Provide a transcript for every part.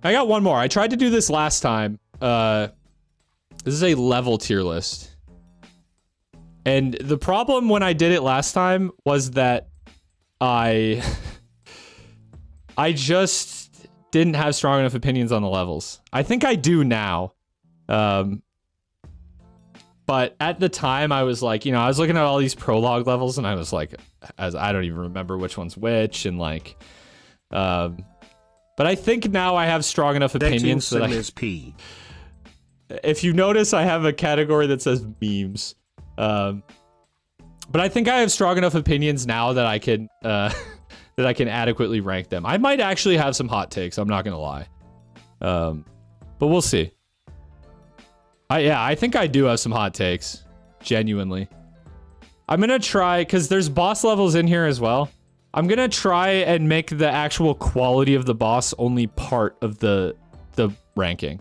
I got one more. I tried to do this last time. This is a level tier list. And the problem when I did it last time was that I just didn't have strong enough opinions on the levels. I think I do now. But at the time I was like, you know, I was looking at all these prologue levels and I was like, I don't even remember which one's which, and like, but I think now I have strong enough opinions that if you notice, I have a category that says memes. But I think I have strong enough opinions now that I can, that I can adequately rank them. I might actually have some hot takes, I'm not gonna lie. But we'll see. Yeah, I think I do have some hot takes. Genuinely. I'm gonna try, because there's boss levels in here as well. I'm gonna try and make the actual quality of the boss only part of the ranking.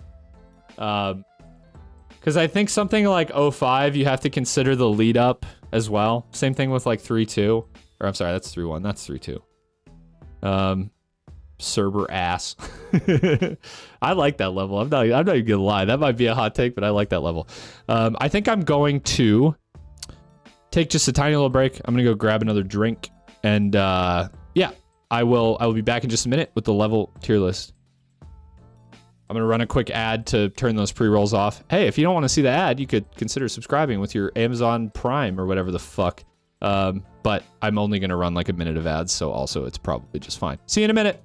Because I think something like 05, you have to consider the lead up as well. Same thing with like 3-2. Or I'm sorry, that's 3-1. That's 3-2. Cerber ass. I like that level. I'm not even gonna lie. That might be a hot take, but I like that level. I think I'm going to take just a tiny little break. I'm gonna go grab another drink, and yeah, I will be back in just a minute with the level tier list. I'm gonna run a quick ad to turn those pre-rolls off. Hey, if you don't want to see the ad, you could consider subscribing with your Amazon Prime or whatever the fuck. But I'm only gonna run like a minute of ads, so also it's probably just fine. See you in a minute.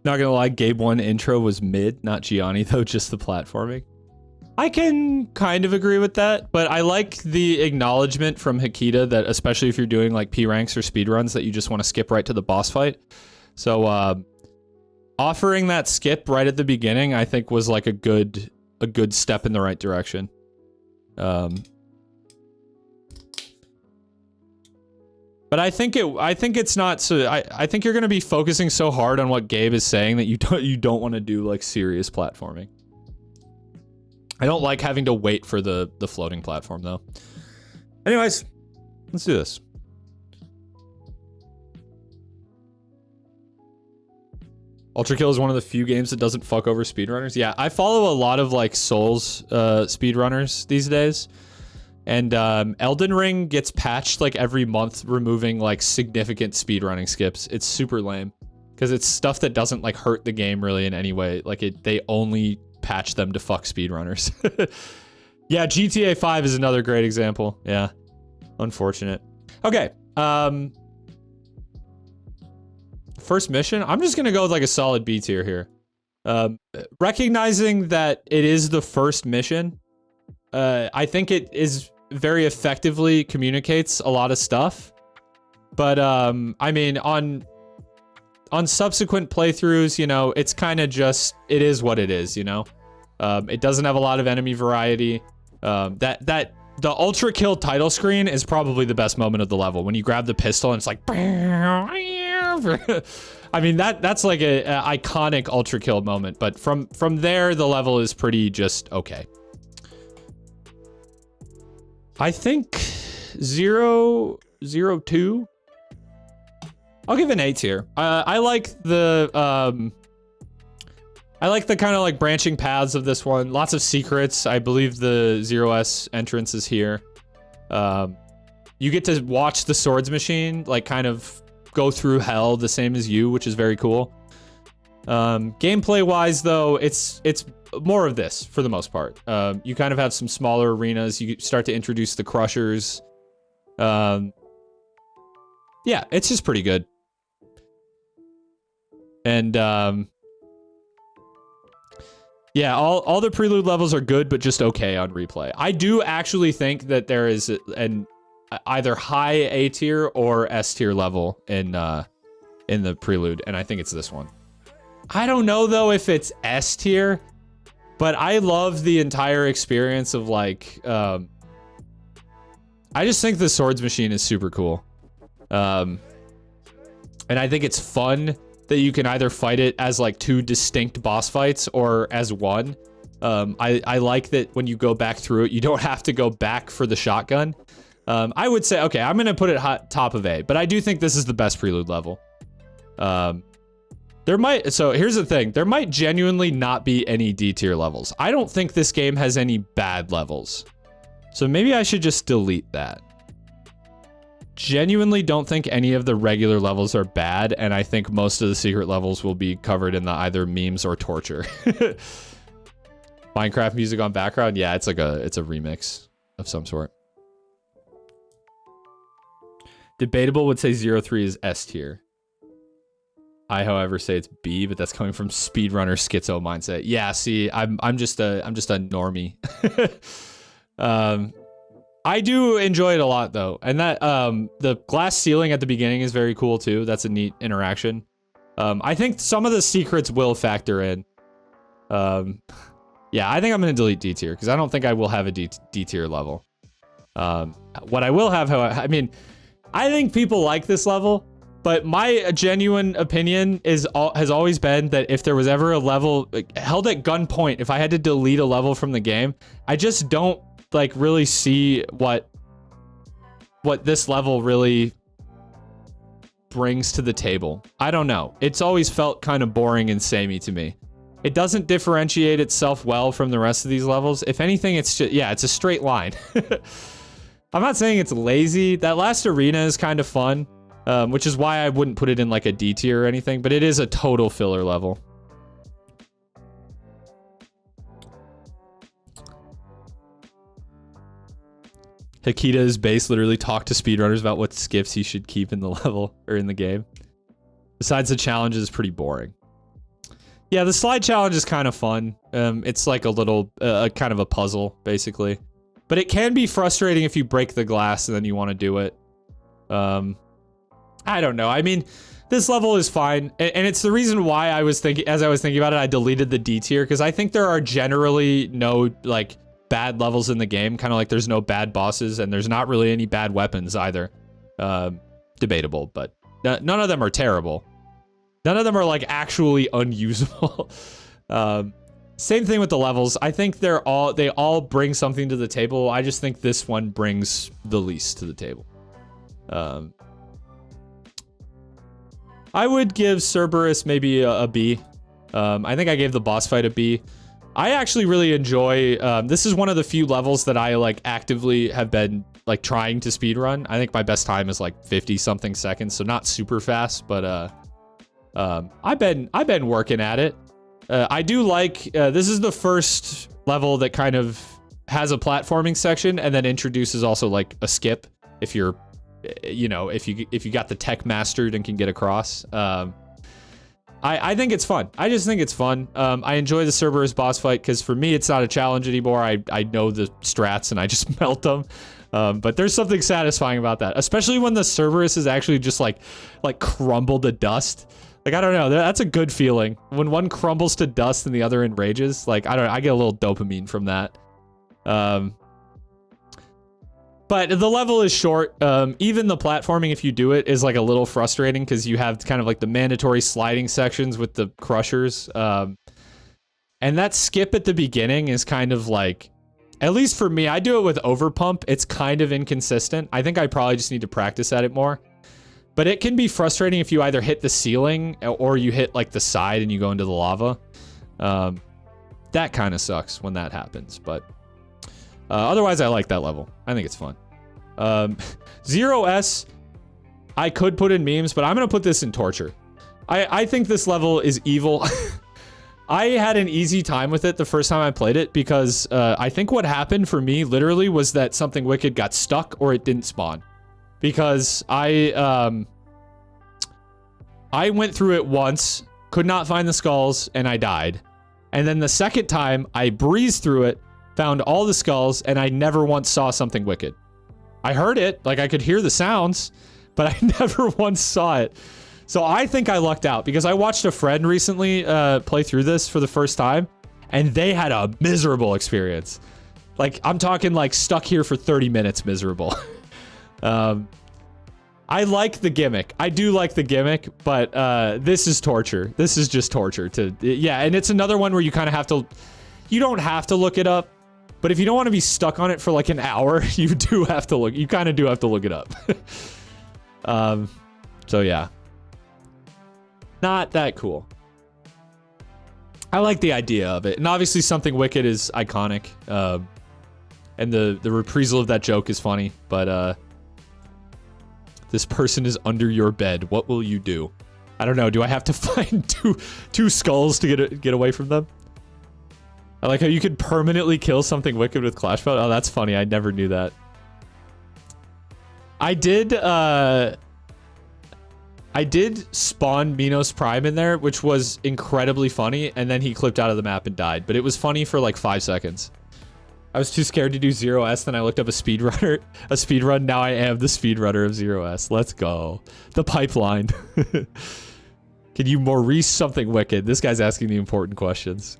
Not gonna lie, Gabe 1 intro was mid, not Gianni though, just the platforming. I can kind of agree with that, but I like the acknowledgement from Hikita that, especially if you're doing like P ranks or speedruns, that you just want to skip right to the boss fight. So offering that skip right at the beginning, I think was like a good step in the right direction. But I think it's not so. I think you're gonna be focusing so hard on what Gabe is saying that you don't want to do like serious platforming. I don't like having to wait for the floating platform though. Anyways, let's do this. Ultrakill is one of the few games that doesn't fuck over speedrunners. Yeah, I follow a lot of like Souls speedrunners these days. And Elden Ring gets patched like every month, removing like significant speedrunning skips. It's super lame because it's stuff that doesn't like hurt the game really in any way. Like they only patch them to fuck speedrunners. Yeah, GTA 5 is another great example. Yeah, unfortunate. Okay, first mission. I'm just gonna go with like a solid B tier here. Recognizing that it is the first mission, I think it is very effectively communicates a lot of stuff, but I mean on subsequent playthroughs, you know, it's kind of just, it is what it is, you know. It doesn't have a lot of enemy variety. The Ultrakill title screen is probably the best moment of the level when you grab the pistol and it's like I mean that's like a iconic Ultrakill moment, but from there the level is pretty just okay. I think 002 I'll give it an A tier. I like the kind of like branching paths of this one. Lots of secrets. I believe the 0S entrance is here. You get to watch the swords machine like kind of go through hell the same as you, which is very cool. Gameplay wise though, it's more of this for the most part. You kind of have some smaller arenas. You start to introduce the crushers. Yeah, it's just pretty good. And yeah, all the Prelude levels are good, but just okay on replay. I do actually think that there is an either high A tier or S tier level in the Prelude, and I think it's this one. I don't know though if it's S tier, but I love the entire experience of like, I just think the swords machine is super cool. And I think it's fun that you can either fight it as like 2 distinct boss fights or as one. I like that when you go back through it, you don't have to go back for the shotgun. I would say, okay, I'm gonna put it top of A, but I do think this is the best Prelude level. So here's the thing, there might genuinely not be any D tier levels. I don't think this game has any bad levels. So maybe I should just delete that. Genuinely don't think any of the regular levels are bad, and I think most of the secret levels will be covered in the either memes or torture. Minecraft music on background, yeah, it's a remix of some sort. Debatable would say 03 is S tier. I, however, say it's B, but that's coming from speedrunner schizo mindset. Yeah, see, I'm just a normie. I do enjoy it a lot though, and that the glass ceiling at the beginning is very cool too. That's a neat interaction. I think some of the secrets will factor in. Yeah, I think I'm gonna delete D tier because I don't think I will have a D tier level. What I will have, however, I mean, I think people like this level, but my genuine opinion has always been that if there was ever a level held at gunpoint, if I had to delete a level from the game, I just don't like really see what this level really brings to the table. I don't know. It's always felt kind of boring and samey to me. It doesn't differentiate itself well from the rest of these levels. If anything, it's just, yeah, it's a straight line. I'm not saying it's lazy. That last arena is kind of fun, which is why I wouldn't put it in like a D tier or anything, but it is a total filler level. Hikita's base literally talked to speedrunners about what skips he should keep in the level or in the game. Besides, the challenge is pretty boring. Yeah, the slide challenge is kind of fun. It's like a little, kind of a puzzle, basically. But it can be frustrating if you break the glass and then you want to do it. I don't know. I mean, this level is fine. And it's the reason why I was thinking, as I was thinking about it, I deleted the D tier, because I think there are generally no, like, bad levels in the game, kind of like there's no bad bosses and there's not really any bad weapons either. Debatable, but none of them are terrible. None of them are like actually unusable. Same thing with the levels. I think they all bring something to the table. I just think this one brings the least to the table. I would give Cerberus maybe a B. I think I gave the boss fight a B. I actually really enjoy, this is one of the few levels that I like actively have been like trying to speedrun. I think my best time is like 50 something seconds, so not super fast, but I've been working at it. I do like, this is the first level that kind of has a platforming section and then introduces also like a skip if you're, you know, if you got the tech mastered and can get across. I think it's fun. I just think it's fun. I enjoy the Cerberus boss fight because for me, it's not a challenge anymore. I know the strats and I just melt them. But there's something satisfying about that, especially when the Cerberus is actually just like crumbled to dust. Like, I don't know, that's a good feeling. When one crumbles to dust and the other enrages, like, I don't know, I get a little dopamine from that. But the level is short. Even the platforming, if you do it, is like a little frustrating because you have kind of like the mandatory sliding sections with the crushers. And that skip at the beginning is kind of like, at least for me, I do it with overpump. It's kind of inconsistent. I think I probably just need to practice at it more. But it can be frustrating if you either hit the ceiling or you hit like the side and you go into the lava. That kind of sucks when that happens, but otherwise I like that level. I think it's fun. 0S, I could put in memes, but I'm gonna put this in torture. I think this level is evil. I had an easy time with it the first time I played it because I think what happened for me literally was that something wicked got stuck or it didn't spawn. Because I went through it once, could not find the skulls, and I died. And then the second time, I breezed through it, found all the skulls, and I never once saw something wicked. I heard it, like I could hear the sounds, but I never once saw it. So I think I lucked out because I watched a friend recently play through this for the first time, and they had a miserable experience. Like, I'm talking like stuck here for 30 minutes miserable. I like the gimmick. I do like the gimmick, but this is torture. This is just torture yeah, and it's another one where you kind of have to, you don't have to look it up, but if you don't want to be stuck on it for like an hour, you do have to look, you kind of do have to look it up. So yeah. Not that cool. I like the idea of it, and obviously something wicked is iconic, and the reprisal of that joke is funny, but this person is under your bed. What will you do? I don't know. Do I have to find two skulls to get away from them? I like how you could permanently kill something wicked with Clash Mode. Oh, that's funny. I never knew that. I did spawn Minos Prime in there, which was incredibly funny, and then he clipped out of the map and died. But it was funny for like 5 seconds. I was too scared to do 0S, then I looked up a speedrun. Now I am the speedrunner of 0S. Let's go. The pipeline. Can you Maurice something wicked? This guy's asking the important questions.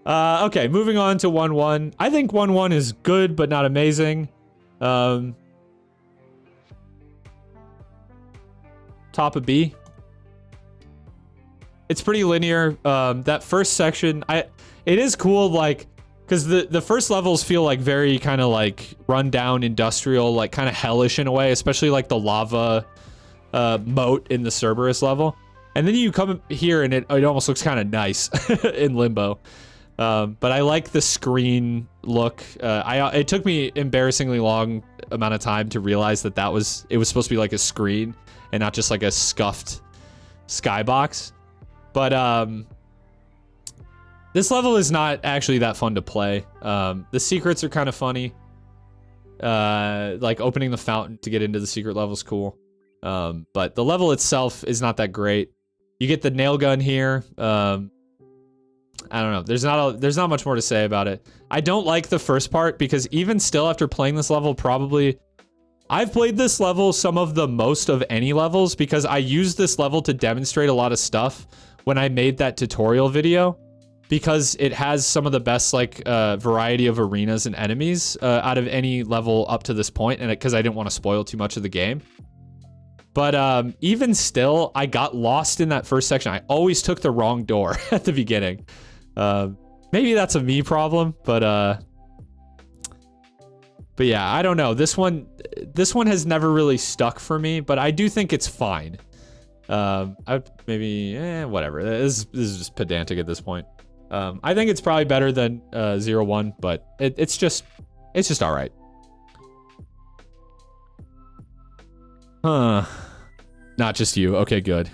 Okay, moving on to 1-1. I think 1-1 is good, but not amazing. Top of B. It's pretty linear. That first section, it is cool, like, because the first levels feel like very kind of like rundown industrial, like kind of hellish in a way, especially like the lava moat in the Cerberus level. And then you come here and it almost looks kind of nice in Limbo. But I like the screen look. It took me embarrassingly long amount of time to realize that it was supposed to be like a screen and not just like a scuffed skybox. But this level is not actually that fun to play. The secrets are kind of funny. Like opening the fountain to get into the secret level is cool. But the level itself is not that great. You get the nail gun here. I don't know. There's not much more to say about it. I don't like the first part because even still after playing this level, probably I've played this level some of the most of any levels because I used this level to demonstrate a lot of stuff when I made that tutorial video. Because it has some of the best like variety of arenas and enemies out of any level up to this point, and because I didn't want to spoil too much of the game. But even still, I got lost in that first section. I always took the wrong door at the beginning. Maybe that's a me problem, but yeah, I don't know. This one has never really stuck for me, but I do think it's fine. Whatever. This is just pedantic at this point. I think it's probably better than 0-1, but it's just all right. Huh. Not just you. Okay, good.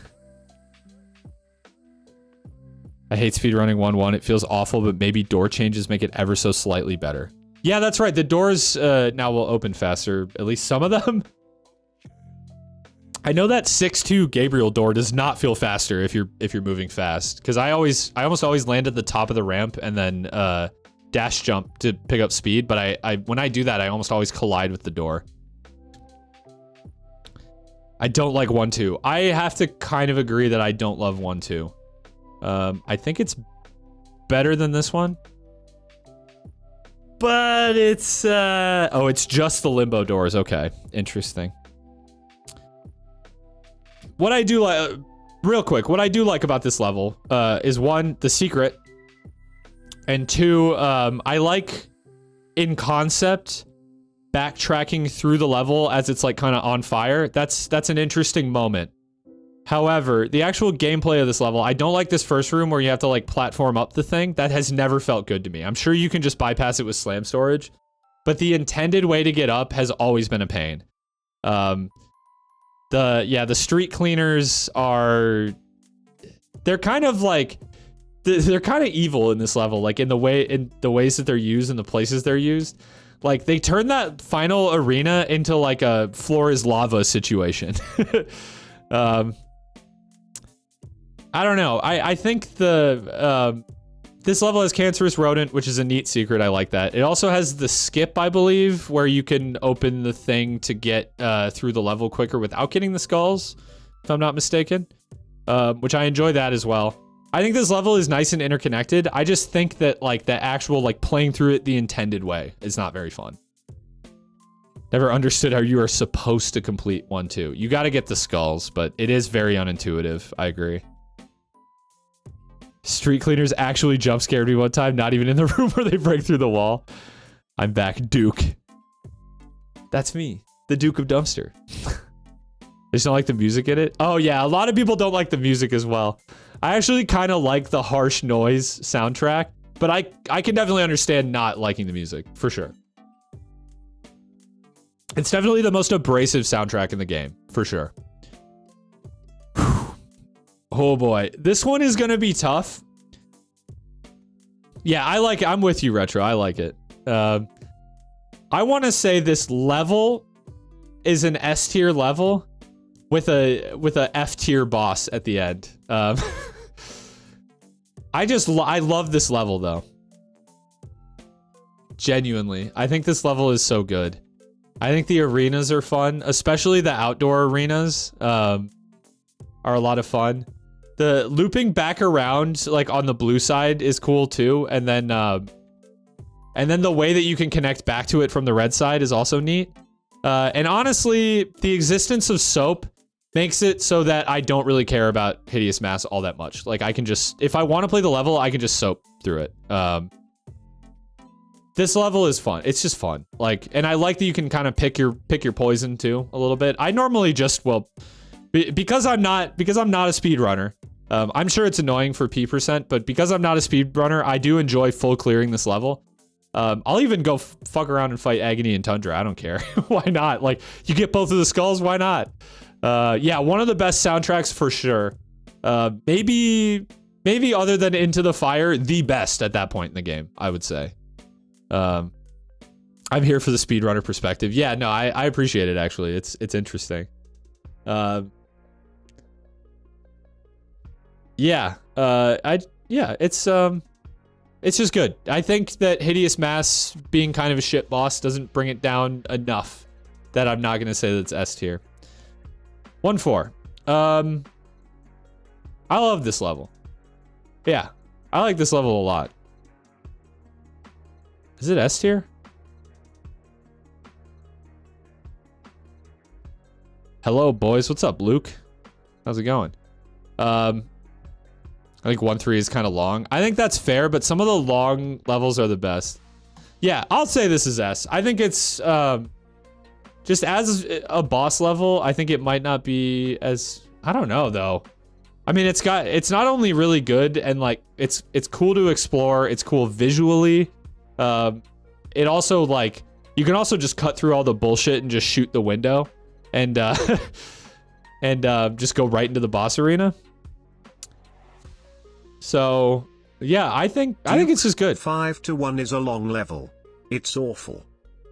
I hate speedrunning 1-1. It feels awful, but maybe door changes make it ever so slightly better. Yeah, that's right. The doors now will open faster. At least some of them. I know that 6-2 Gabriel door does not feel faster if you're moving fast, because I almost always land at the top of the ramp and then dash jump to pick up speed, but when I do that I almost always collide with the door. I don't like 1-2. I have to kind of agree that I don't love 1-2. I think it's better than this one, but it's oh, it's just the limbo doors. Okay, interesting. What I do like, real quick, what I do like about this level is 1, the secret, and 2, I like in concept backtracking through the level as it's like kind of on fire. That's an interesting moment. However, the actual gameplay of this level, I don't like this first room where you have to like platform up the thing. That has never felt good to me. I'm sure you can just bypass it with slam storage, but the intended way to get up has always been a pain. The street cleaners are, they're kind of like, they're kind of evil in this level, like in the ways that they're used and the places they're used. Like they turn that final arena into like a floor is lava situation. I don't know. I think this level has cancerous rodent, which is a neat secret. I like that. It also has the skip, I believe, where you can open the thing to get through the level quicker without getting the skulls, if I'm not mistaken, which I enjoy that as well. I think this level is nice and interconnected. I just think that like the actual like playing through it the intended way is not very fun. Never understood how you are supposed to complete 1-2. You got to get the skulls, but it is very unintuitive. I agree. Street cleaners actually jump scared me one time, not even in the room where they break through the wall. I'm back, Duke. That's me, the Duke of Dumpster. They just don't like the music in it? Oh yeah, a lot of people don't like the music as well. I actually kind of like the harsh noise soundtrack, but I can definitely understand not liking the music, for sure. It's definitely the most abrasive soundtrack in the game, for sure. Oh boy, this one is gonna be tough. Yeah, I like it. I'm with you, Retro. I like it. I want to say this level is an S tier level with a F tier boss at the end. I love this level though. Genuinely, I think this level is so good. I think the arenas are fun, especially the outdoor arenas are a lot of fun. The looping back around, like on the blue side, is cool too, and then the way that you can connect back to it from the red side is also neat. And honestly, the existence of soap makes it so that I don't really care about Hideous Mass all that much. Like I can just, if I want to play the level, I can just soap through it. This level is fun. It's just fun. Like, and I like that you can kind of pick your poison too a little bit. I normally just, well, because I'm not a speedrunner. I'm sure it's annoying for P%, but because I'm not a speedrunner, I do enjoy full clearing this level. I'll even go fuck around and fight Agony and Tundra. I don't care. Why not? Like, you get both of the skulls, why not? Yeah, one of the best soundtracks for sure. Maybe other than Into the Fire, the best at that point in the game, I would say. I'm here for the speedrunner perspective. Yeah, no, I appreciate it actually. It's interesting. Yeah, it's just good. I think that Hideous Mass being kind of a shit boss doesn't bring it down enough that I'm not gonna say that it's S tier. 1-4. I love this level. Yeah, I like this level a lot. Is it S tier? Hello, boys. What's up, Luke? How's it going? I think 1-3 is kind of long. I think that's fair, but some of the long levels are the best. Yeah, I'll say this is S. I think it's just as a boss level, I think it might not be as, I don't know though. I mean, it's not only really good and like it's cool to explore, it's cool visually. It also like you can also just cut through all the bullshit and just shoot the window and just go right into the boss arena. So, yeah, I think it's just good. 5-1 is a long level. It's awful.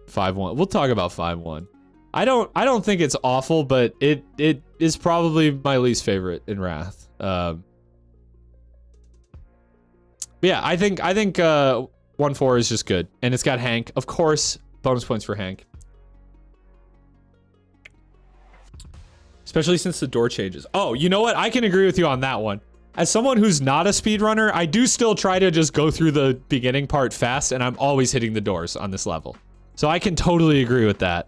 5-1. We'll talk about 5-1. I don't think it's awful, but it is probably my least favorite in Wrath. Yeah, I think 1-4 is just good, and it's got Hank. Of course, bonus points for Hank. Especially since the door changes. Oh, you know what? I can agree with you on that one. As someone who's not a speedrunner, I do still try to just go through the beginning part fast, and I'm always hitting the doors on this level. So I can totally agree with that.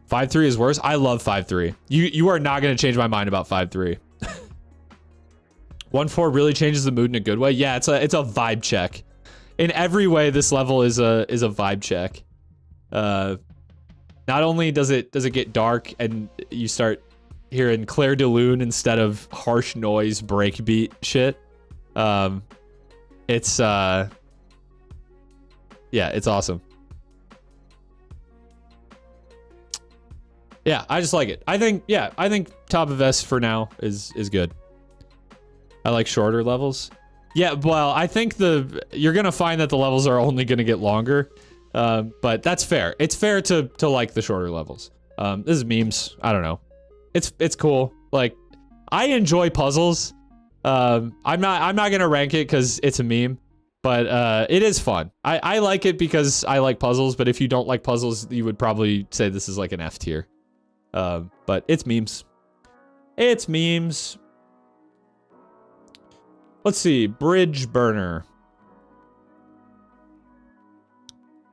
5-3 is worse. I love 5-3. You are not going to change my mind about 5-3. 1-4 really changes the mood in a good way. Yeah, it's a vibe check. In every way, this level is a vibe check. Not only does it get dark and you start hearing Clair de Lune instead of harsh noise breakbeat shit. It's yeah, it's awesome. Yeah, I just like it. I think top of S for now is good. I like shorter levels. Yeah, well, I think you're gonna find that the levels are only gonna get longer. But that's fair. It's fair to like the shorter levels. This is memes. I don't know. It's cool. Like, I enjoy puzzles. I'm not gonna rank it because it's a meme, but it is fun. I like it because I like puzzles. But if you don't like puzzles, you would probably say this is like an F tier. But it's memes. It's memes. Let's see. Bridge Burner.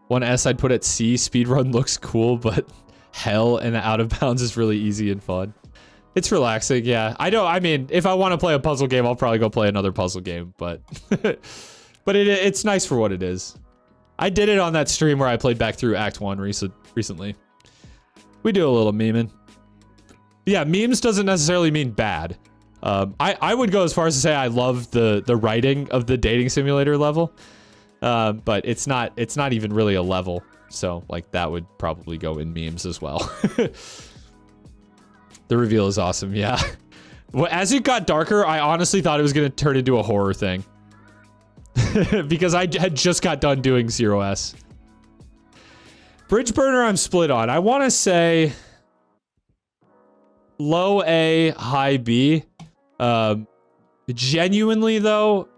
1S I'd put at C. Speedrun looks cool, but hell and out of bounds is really easy and fun. It's relaxing, yeah. I mean, if I want to play a puzzle game, I'll probably go play another puzzle game, but but it's nice for what it is. I did it on that stream where I played back through Act 1 recently. We do a little memeing. Yeah, memes doesn't necessarily mean bad. I would go as far as to say I love the writing of the dating simulator level. But it's not even really a level. So like that would probably go in memes as well. The reveal is awesome. Yeah. Well, as it got darker, I honestly thought it was going to turn into a horror thing. Because I had just got done doing 0S. Bridge Burner I'm split on. I want to say low A, high B. Genuinely though,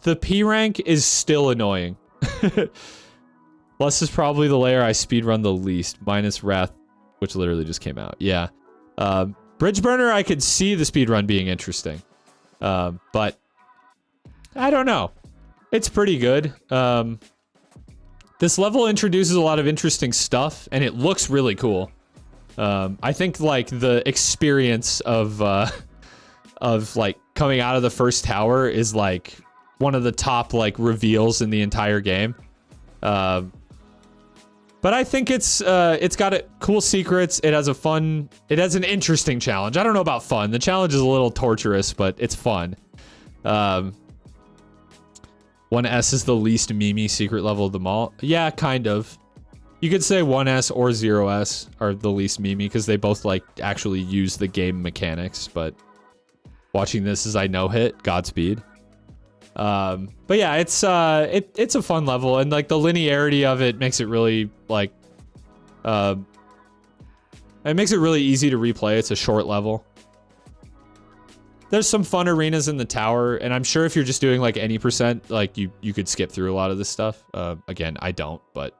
the P rank is still annoying. Less is probably the layer I speedrun the least, minus Wrath, which literally just came out. Yeah. Bridge Burner, I could see the speedrun being interesting. But I don't know. It's pretty good. This level introduces a lot of interesting stuff, and it looks really cool. I think like the experience of like coming out of the first tower is like one of the top like reveals in the entire game. But I think it's got cool secrets. It has an interesting challenge. I don't know about fun. The challenge is a little torturous, but it's fun. 1S is the least memey secret level of them all. Yeah, kind of. You could say 1S or 0S are the least memey because they both like actually use the game mechanics, but watching this as I know hit, Godspeed. But yeah, it's a fun level, and like the linearity of it makes it really like it makes it really easy to replay. It's a short level. There's some fun arenas in the tower, and I'm sure if you're just doing like any percent, like you could skip through a lot of this stuff. Again, I don't, but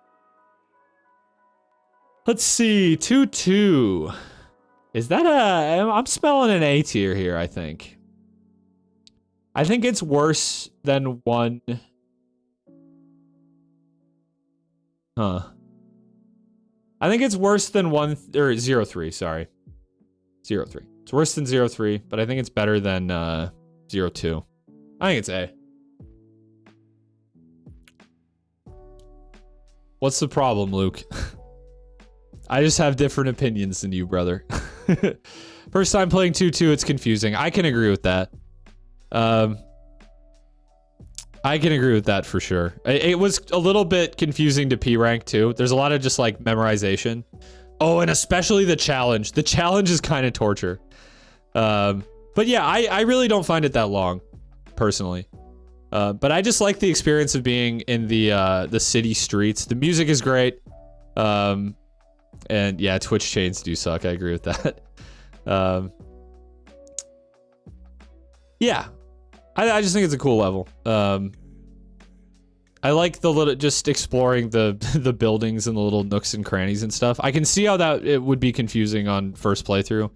let's see. 2-2. Is that I'm smelling an A tier here, I think. I think it's worse than 1. Huh. I think it's worse than 1 or 0-3, sorry. 0-3. It's worse than 0-3, but I think it's better than 0-2. I think it's A. What's the problem, Luke? I just have different opinions than you, brother. First time playing 2-2, it's confusing. I can agree with that. I can agree with that for sure. It was a little bit confusing to P rank too. There's a lot of just like memorization. Oh, and especially the challenge. The challenge is kind of torture. But yeah, I really don't find it that long, personally. But I just like the experience of being in the city streets. The music is great. And yeah, Twitch chains do suck. I agree with that. Yeah. I just think it's a cool level. I like the little, just exploring the buildings and the little nooks and crannies and stuff. I can see how that it would be confusing on first playthrough.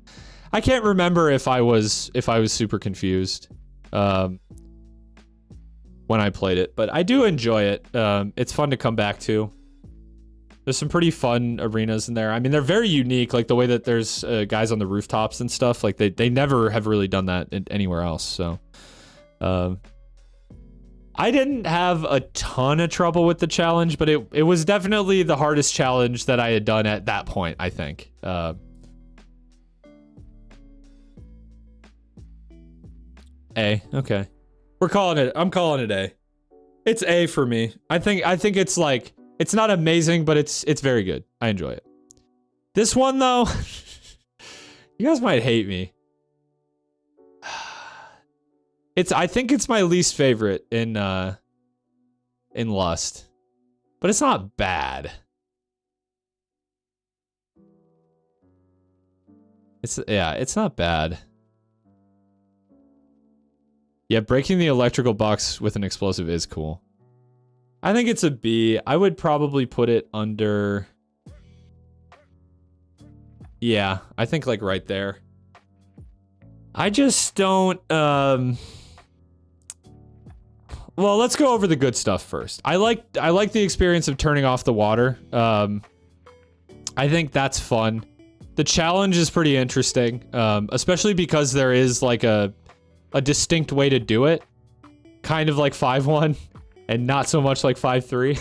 I can't remember if I was super confused when I played it, but I do enjoy it. It's fun to come back to. There's some pretty fun arenas in there. I mean, they're very unique, like the way that there's guys on the rooftops and stuff. Like they never have really done that anywhere else. So, I didn't have a ton of trouble with the challenge, but it was definitely the hardest challenge that I had done at that point, I think. A, okay. We're calling it, I'm calling it A. It's A for me. I think it's like, it's not amazing, but it's very good. I enjoy it. This one though, you guys might hate me. I think it's my least favorite in Lust. But it's not bad. It's not bad. Yeah, breaking the electrical box with an explosive is cool. I think it's a B. I would probably put it under... Yeah, I think like right there. I just don't, well, let's go over the good stuff first. I like the experience of turning off the water. I think that's fun. The challenge is pretty interesting, especially because there is like a distinct way to do it. Kind of like 5-1 and not so much like 5-3.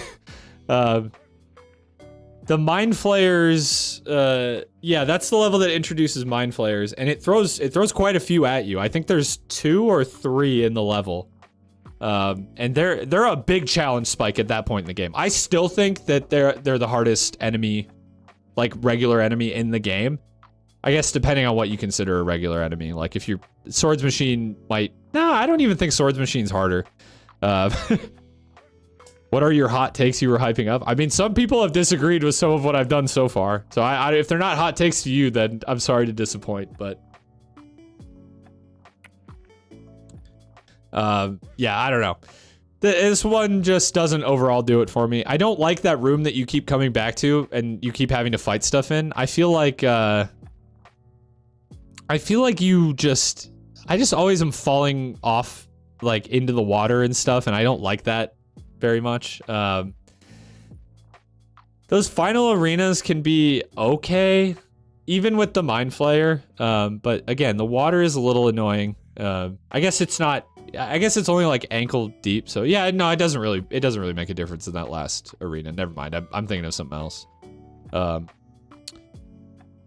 The Mind Flayers, yeah, that's the level that introduces Mind Flayers, and it throws quite a few at you. I think there's 2 or 3 in the level. And they're a big challenge spike at that point in the game. I still think that they're the hardest enemy, like regular enemy in the game. I guess depending on what you consider a regular enemy. Like if your Swords Machine might... No, I don't even think Swords Machine's harder. What are your hot takes you were hyping up? I mean, some people have disagreed with some of what I've done so far. So if they're not hot takes to you, then I'm sorry to disappoint, but... yeah, I don't know. This one just doesn't overall do it for me. I don't like that room that you keep coming back to and you keep having to fight stuff in. I feel like you just... I just always am falling off, like, into the water and stuff, and I don't like that very much. Those final arenas can be okay, even with the Mind Flayer. But again, the water is a little annoying. I guess it's not... I guess it's only like ankle deep, so yeah, no, it doesn't really make a difference in that last arena. Never mind, I'm thinking of something else. And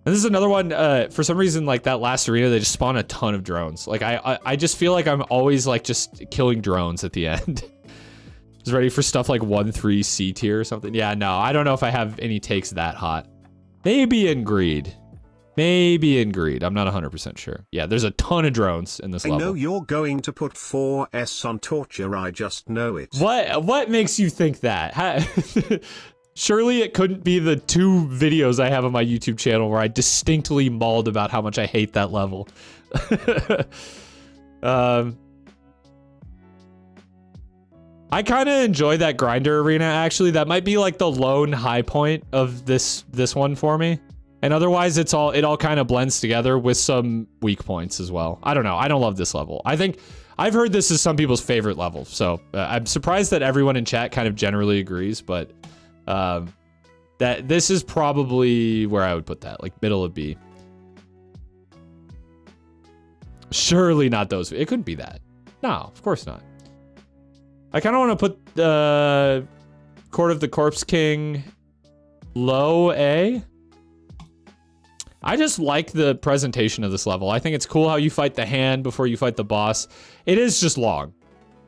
this is another one, for some reason, like that last arena, they just spawn a ton of drones. Like I just feel like I'm always like just killing drones at the end. Just ready for stuff like 1-3 C tier or something. Yeah, no, I don't know if I have any takes that hot. Maybe in Greed. Maybe in Greed. I'm not 100% sure. Yeah, there's a ton of drones in this level. I know you're going to put 4S on Torture, I just know it. What makes you think that? Surely it couldn't be the 2 videos I have on my YouTube channel where I distinctly mauled about how much I hate that level. I kind of enjoy that grinder arena, actually. That might be like the lone high point of this one for me. And otherwise, it all kind of blends together with some weak points as well. I don't know. I don't love this level. I think I've heard this is some people's favorite level. So I'm surprised that everyone in chat kind of generally agrees. But that this is probably where I would put that, like middle of B. Surely not those. It couldn't be that. No, of course not. I kind of want to put the Court of the Corpse King low A. I just like the presentation of this level. I think it's cool how you fight the hand before you fight the boss. It is just long.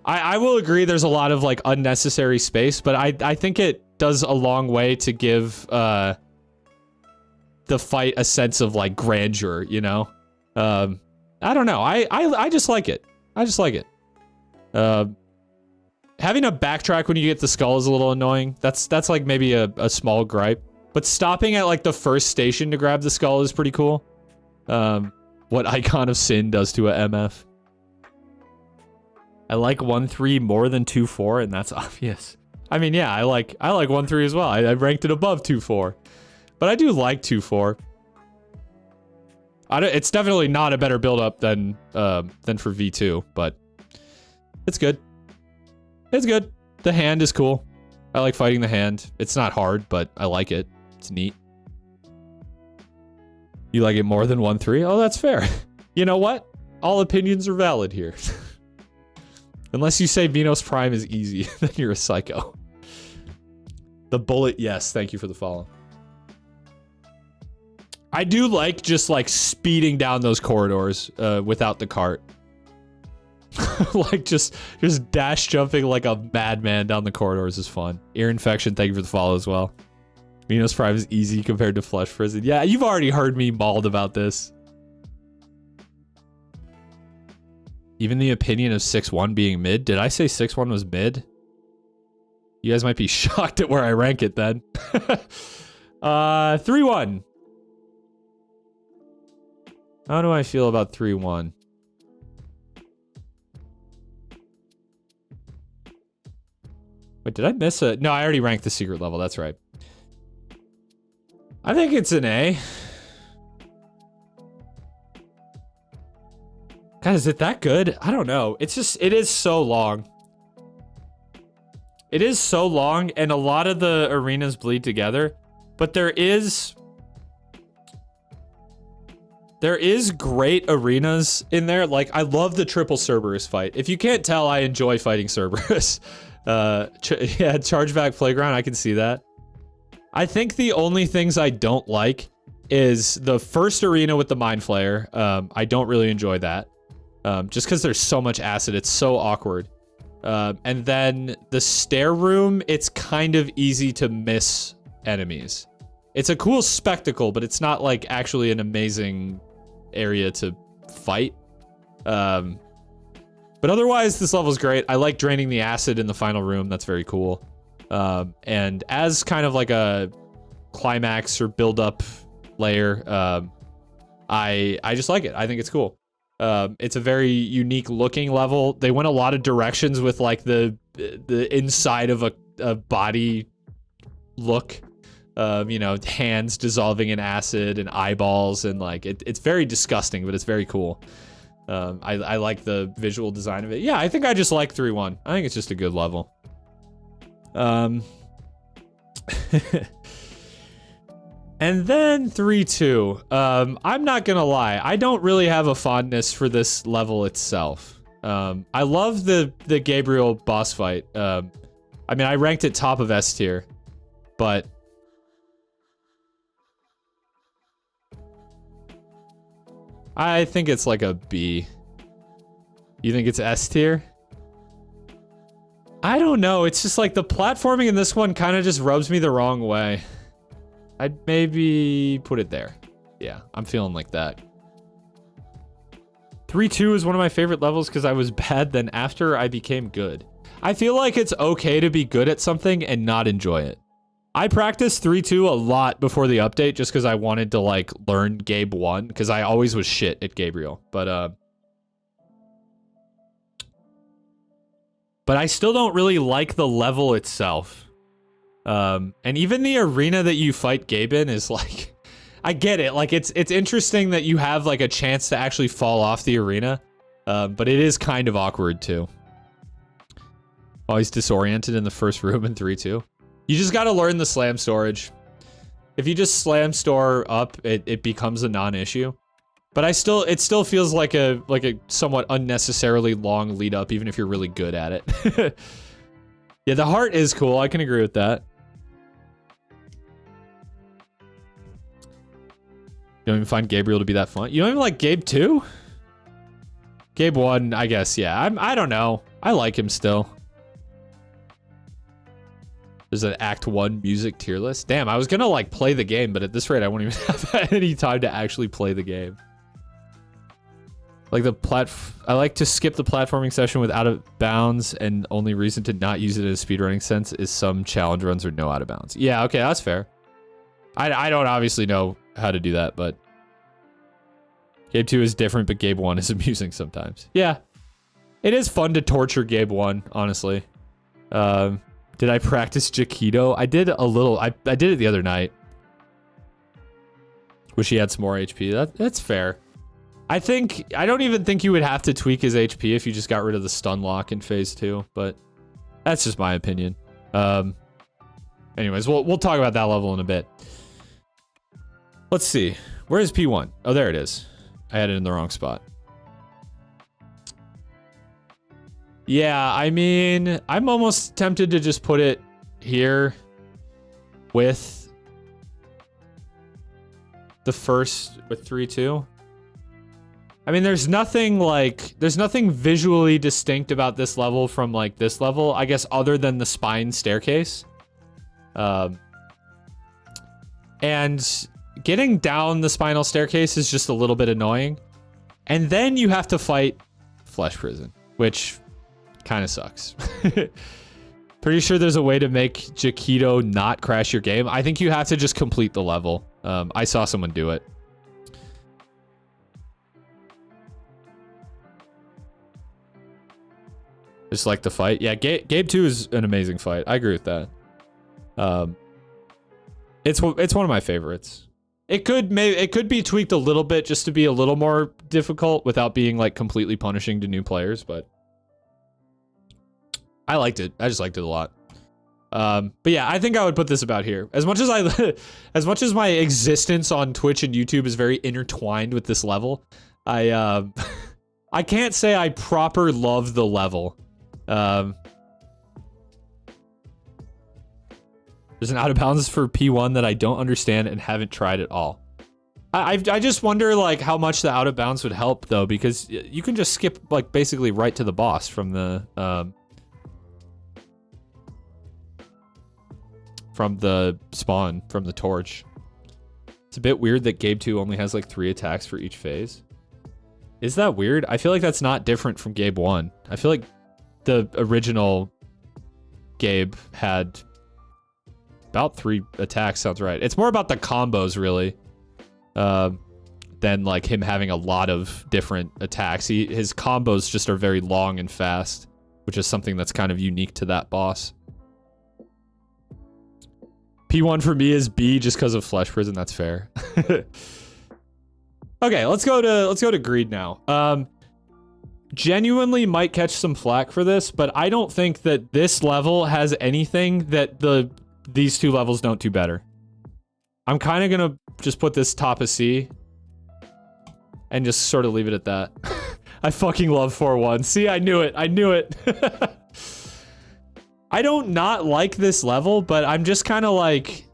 I will agree there's a lot of like unnecessary space, but I think it does a long way to give the fight a sense of like grandeur, you know? I don't know. I just like it. I just like it. Having to backtrack when you get the skull is a little annoying. That's like maybe a small gripe. But stopping at like the first station to grab the skull is pretty cool. What Icon of Sin does to a MF. I like 1-3 more than 2-4, and that's obvious. I mean, yeah, I like 1-3 as well. I ranked it above 2-4. But I do like 2-4. It's definitely not a better build-up than for V2, but it's good. It's good. The hand is cool. I like fighting the hand. It's not hard, but I like it. It's neat. You like it more than 1-3? Oh, that's fair. You know what? All opinions are valid here. Unless you say Minos Prime is easy, then you're a psycho. The bullet, yes. Thank you for the follow. I do like just like speeding down those corridors without the cart. Like just dash jumping like a madman down the corridors is fun. Ear infection, thank you for the follow as well. Minos Prime is easy compared to Flesh Prison. Yeah, you've already heard me mauled about this. Even the opinion of 6-1 being mid? Did I say 6-1 was mid? You guys might be shocked at where I rank it then. 3-1. How do I feel about 3-1? Wait, did I miss a... No, I already ranked the secret level. That's right. I think it's an A. God, is it that good? I don't know. It's just... It is so long. It is so long, and a lot of the arenas bleed together. But there is great arenas in there. Like, I love the triple Cerberus fight. If you can't tell, I enjoy fighting Cerberus. Yeah, Chargeback Playground, I can see that. I think the only things I don't like is the first arena with the Mind Flayer. I don't really enjoy that. Just because there's so much acid, it's so awkward. And then the stair room, it's kind of easy to miss enemies. It's a cool spectacle, but it's not like actually an amazing area to fight. But otherwise, this level's great. I like draining the acid in the final room. That's very cool. And as kind of like a climax or build-up layer, I just like it. I think it's cool. It's a very unique looking level. They went a lot of directions with like the inside of a body look. You know, hands dissolving in acid and eyeballs, and like it's very disgusting, but it's very cool. I like the visual design of it. Yeah, I think I just like 3-1. I think it's just a good level. And then 3-2. I'm not gonna lie, I don't really have a fondness for this level itself. I love the Gabriel boss fight. I mean, I ranked it top of S tier, but I think it's like a B. You think it's S tier? I don't know. It's just like the platforming in this one kind of just rubs me the wrong way. I'd maybe put it there. Yeah, I'm feeling like that. 3-2 is one of my favorite levels because I was bad, then after I became good. I feel like it's okay to be good at something and not enjoy it. I practiced 3-2 a lot before the update just because I wanted to like learn Gabe 1 because I always was shit at Gabriel. But I still don't really like the level itself. And even the arena that you fight Gabe in is like, I get it. Like it's interesting that you have like a chance to actually fall off the arena. But it is kind of awkward too. Always disoriented in the first room in 3-2. You just got to learn the slam storage. If you just slam store up, it becomes a non-issue. But it still feels like a somewhat unnecessarily long lead up, even if you're really good at it. Yeah, the heart is cool. I can agree with that. You don't even find Gabriel to be that fun. You don't even like Gabe 2? Gabe 1, I guess. Yeah, I don't know. I like him still. There's an Act 1 music tier list. Damn, I was gonna like play the game, but at this rate, I won't even have any time to actually play the game. Like I like to skip the platforming session with out of bounds, and only reason to not use it in a speedrunning sense is some challenge runs are no out of bounds. Yeah, okay, that's fair. I don't obviously know how to do that, but Gabe 2 is different, but Gabe 1 is amusing sometimes. Yeah, it is fun to torture Gabe 1, honestly. Did I practice Jaquito? I did a little. I did it the other night. Wish he had some more HP. That's fair. I don't even think you would have to tweak his HP if you just got rid of the stun lock in phase 2, but that's just my opinion. Anyways, we'll talk about that level in a bit. Let's see. Where is P1? Oh, there it is. I had it in the wrong spot. Yeah, I mean, I'm almost tempted to just put it here with the first, with 3-2. I mean, there's nothing visually distinct about this level from like this level, I guess, other than the spine staircase. And getting down the spinal staircase is just a little bit annoying. And then you have to fight Flesh Prison, which kind of sucks. Pretty sure there's a way to make Jaquito not crash your game. I think you have to just complete the level. I saw someone do it. Just like the fight. Yeah, Gabe 2 is an amazing fight. I agree with that. It's one of my favorites. It could be tweaked a little bit just to be a little more difficult without being like completely punishing to new players, but I liked it. I just liked it a lot. But yeah, I think I would put this about here. As much as my existence on Twitch and YouTube is very intertwined with this level, I can't say I proper love the level. There's an out of bounds for P1 that I don't understand and haven't tried at all. I just wonder like how much the out of bounds would help though, because you can just skip like basically right to the boss from the spawn, from the torch. It's a bit weird that Gabe 2 only has like 3 attacks for each phase. Is that weird? I feel like that's not different from Gabe 1. I feel like the original Gabe had about 3 attacks, sounds right. It's more about the combos, really, than like him having a lot of different attacks. His combos just are very long and fast, which is something that's kind of unique to that boss. P1 for me is B just because of Flesh Prison. That's fair. Okay, let's go to Greed now. Genuinely might catch some flack for this, but I don't think that this level has anything that these 2 levels don't do better. I'm kind of gonna just put this top of C and just sort of leave it at that. I fucking love 4-1. See, I knew it. I knew it. I don't not like this level, but I'm just kind of like,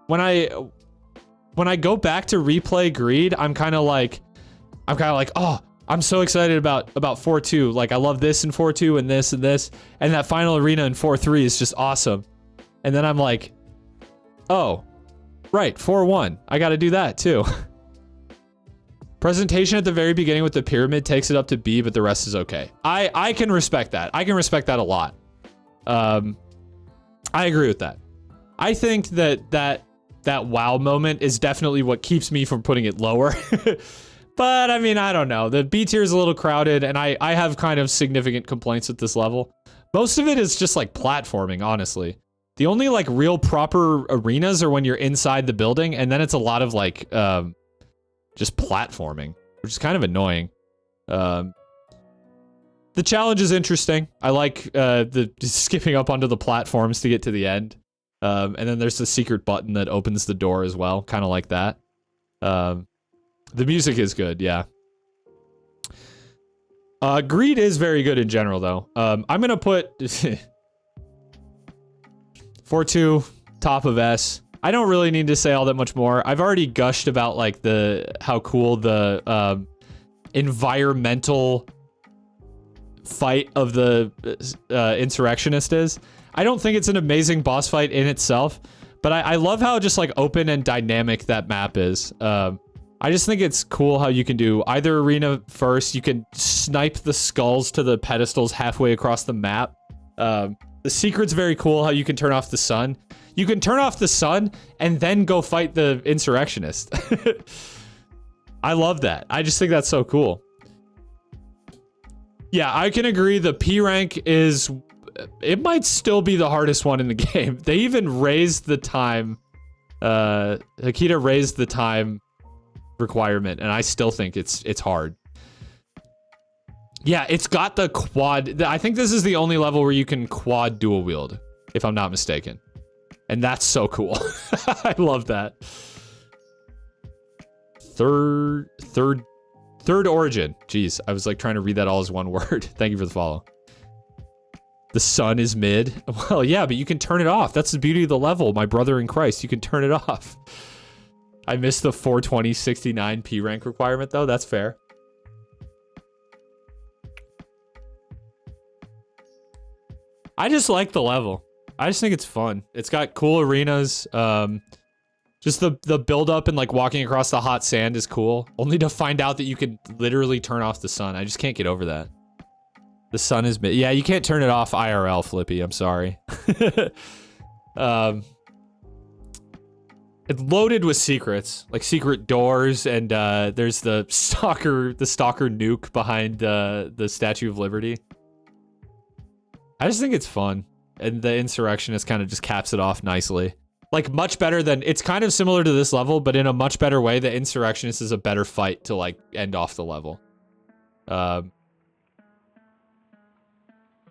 when I go back to replay Greed, I'm kind of like, oh, I'm so excited about 4-2. Like, I love this in 4-2 and this and this. And that final arena in 4-3 is just awesome. And then I'm like, oh, right, 4-1. I got to do that too. Presentation at the very beginning with the pyramid takes it up to B, but the rest is okay. I can respect that. I can respect that a lot. I agree with that. I think that wow moment is definitely what keeps me from putting it lower. But I mean, I don't know. The B tier is a little crowded, and I have kind of significant complaints with this level. Most of it is just like platforming, honestly. The only like real proper arenas are when you're inside the building, and then it's a lot of like just platforming, which is kind of annoying. The challenge is interesting. I like the skipping up onto the platforms to get to the end. And then there's the secret button that opens the door as well, kind of like that. The music is good, yeah. Greed is very good in general, though. I'm gonna put 4-2, top of S. I don't really need to say all that much more. I've already gushed about like how cool the environmental fight of the insurrectionist is. I don't think it's an amazing boss fight in itself, but I love how just like open and dynamic that map is. I just think it's cool how you can do either arena first. You can snipe the skulls to the pedestals halfway across the map. The secret's very cool how you can turn off the sun. You can turn off the sun and then go fight the insurrectionist. I love that. I just think that's so cool. Yeah, I can agree. The P rank is... It might still be the hardest one in the game. They even raised the time. Hakita raised the time requirement, and I still think it's hard. Yeah, it's got the quad. I think this is the only level where you can quad dual wield, if I'm not mistaken. And that's so cool. I love that. Third origin. Jeez, I was like trying to read that all as one word. Thank you for the follow. The sun is mid. Well, yeah, but you can turn it off. That's the beauty of the level, my brother in Christ. You can turn it off. I missed the 420 69 P rank requirement, though. That's fair. I just like the level. I just think it's fun. It's got cool arenas. Just the build up and like walking across the hot sand is cool. Only to find out that you can literally turn off the sun. I just can't get over that. The sun is mid. Yeah, you can't turn it off IRL, Flippy. I'm sorry. It's loaded with secrets, like secret doors, and there's the stalker nuke behind the Statue of Liberty. I just think it's fun, and the Insurrectionist kind of just caps it off nicely. Like, much better than, it's kind of similar to this level, but in a much better way. The Insurrectionist is a better fight to like end off the level.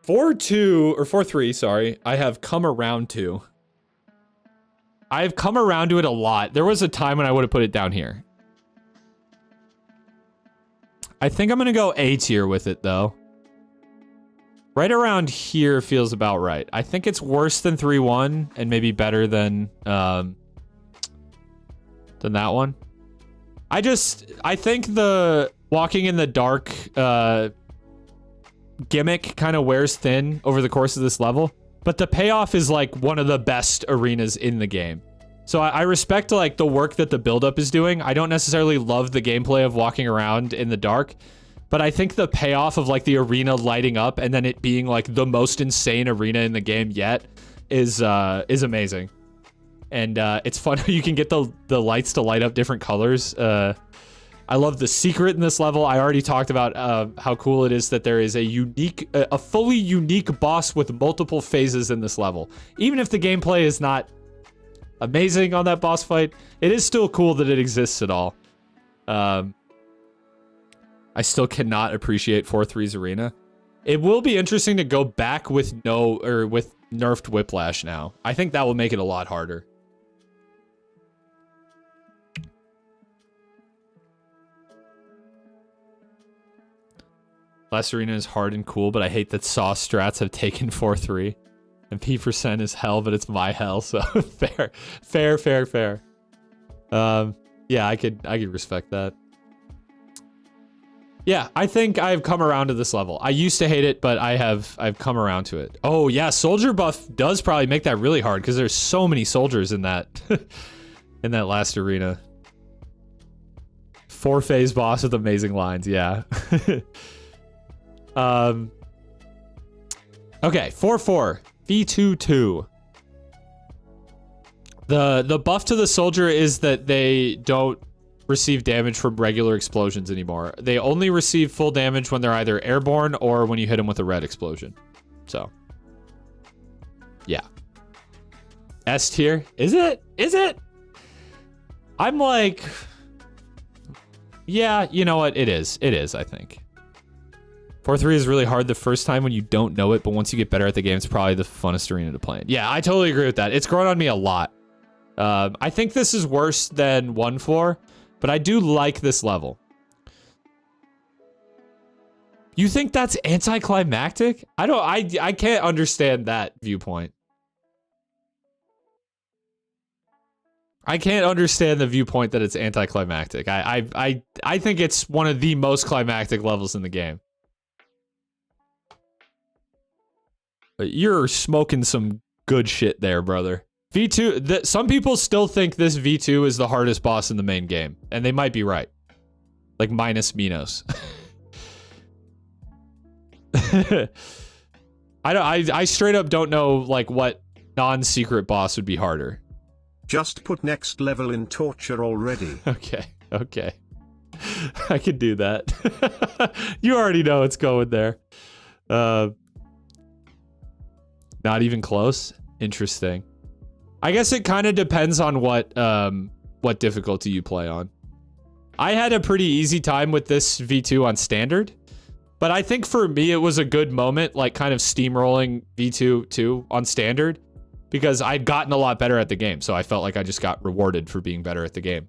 4-2 or 4-3, sorry. I have come around to. I've come around to it a lot. There was a time when I would have put it down here. I think I'm gonna go A tier with it though. Right around here feels about right. I think it's worse than 3-1 and maybe better than that one. I think the walking in the dark gimmick kind of wears thin over the course of this level, but the payoff is like one of the best arenas in the game. So I respect like the work that the buildup is doing. I don't necessarily love the gameplay of walking around in the dark, but I think the payoff of like the arena lighting up and then it being like the most insane arena in the game yet is amazing. And it's fun how you can get the lights to light up different colors. I love the secret in this level. I already talked about how cool it is that there is a fully unique boss with multiple phases in this level. Even if the gameplay is not amazing on that boss fight, it is still cool that it exists at all. I still cannot appreciate 4-3's arena. It will be interesting to go back with with nerfed Whiplash now. I think that will make it a lot harder. Last arena is hard and cool, but I hate that sauce strats have taken 4-3. And P% is hell, but it's my hell, so fair. Yeah, I could respect that. Yeah, I think I've come around to this level. I used to hate it, but I've come around to it. Oh yeah, soldier buff does probably make that really hard because there's so many soldiers in that in that last arena. 4-phase boss with amazing lines, yeah. Okay, 4-4. V2-2. The buff to the soldier is that they don't receive damage from regular explosions anymore. They only receive full damage when they're either airborne or when you hit them with a red explosion. So, yeah. S tier? Is it? Is it? I'm like, yeah, you know what? It is. It is, I think. 4-3 is really hard the first time when you don't know it, but once you get better at the game, it's probably the funnest arena to play in. Yeah, I totally agree with that. It's grown on me a lot. I think this is worse than 1-4, but I do like this level. You think that's anticlimactic? I can't understand that viewpoint. I can't understand the viewpoint that it's anticlimactic. I think it's one of the most climactic levels in the game. But you're smoking some good shit there, brother. V2, some people still think this V2 is the hardest boss in the main game, and they might be right. Like, minus Minos. I straight up don't know, like, what non-secret boss would be harder. Just put next level in torture already. Okay. I can do that. You already know it's going there. Not even close? Interesting. I guess it kind of depends on what difficulty you play on. I had a pretty easy time with this V2 on standard, but I think for me it was a good moment, like kind of steamrolling V2 too on standard, because I'd gotten a lot better at the game, so I felt like I just got rewarded for being better at the game.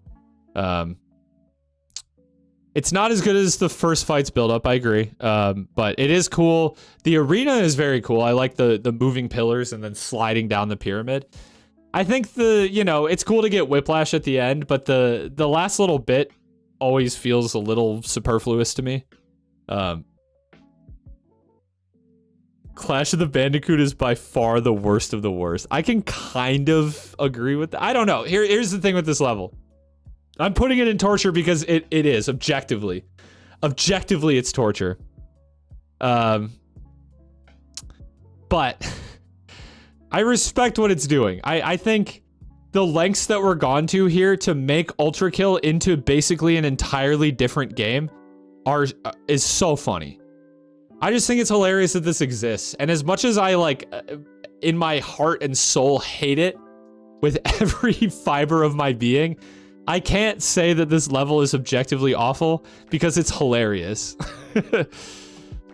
It's not as good as the first fight's build up, I agree. But it is cool. The arena is very cool. I like the moving pillars and then sliding down the pyramid. I think it's cool to get whiplash at the end, but the last little bit always feels a little superfluous to me. Clash of the Bandicoot is by far the worst of the worst. I can kind of agree with that. I don't know. Here's the thing with this level. I'm putting it in torture because it is, objectively. Objectively, it's torture. But I respect what it's doing. I think the lengths that we're gone to here to make Ultrakill into basically an entirely different game is so funny. I just think it's hilarious that this exists. And as much as I, like, in my heart and soul hate it with every fiber of my being, I can't say that this level is objectively awful because it's hilarious.